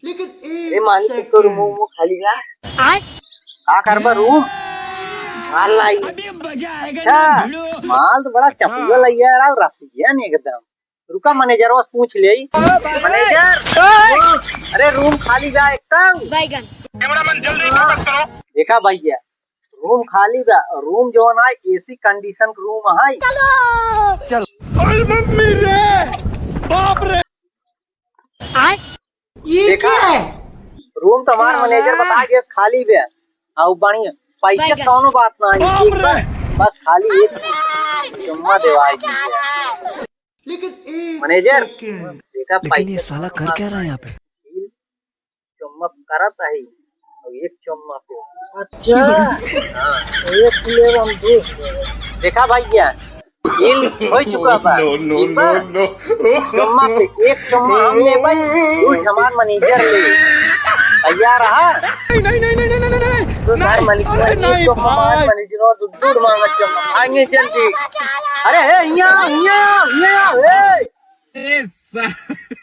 लेकिन अरे मालिक तो रूम वो खाली गया का करबा रूम माल लाई। अच्छा माल तो बड़ा चपला लाई है यार, रसिया नहीं एकदम। रुका मैनेजर बस पूछ ले मैनेजर। अरे रूम खाली बा एकदम। देखा भैया रूम खाली बा, रूम जो है ना एसी कंडीशन रूम है। चल ये क्या है? रूम तो हमार मैनेजर बता गया खाली बा। आओ बढ़िया पैसा कौनो बात ना है, बस खाली एक जुम्मा देवाई दी। लेकिन एक मैनेजर सेकंड। देखा लेकिन ये साला कर क्या रहा है यहाँ पे? चुम्मा करत है और एक चुम्मा पे। अच्छा हाँ एक ले हम देखा भैया डील हो चुका बा। चुम्मा पे एक चुम्मा हम ले भाई, दूध हमार मैनेजर ले तैयार रहा। तो सर मालिक एक चुम्मा हमार मैनेजर और दूध मांगा चुम्मा आएंगे जल्दी। अरे हे यहाँ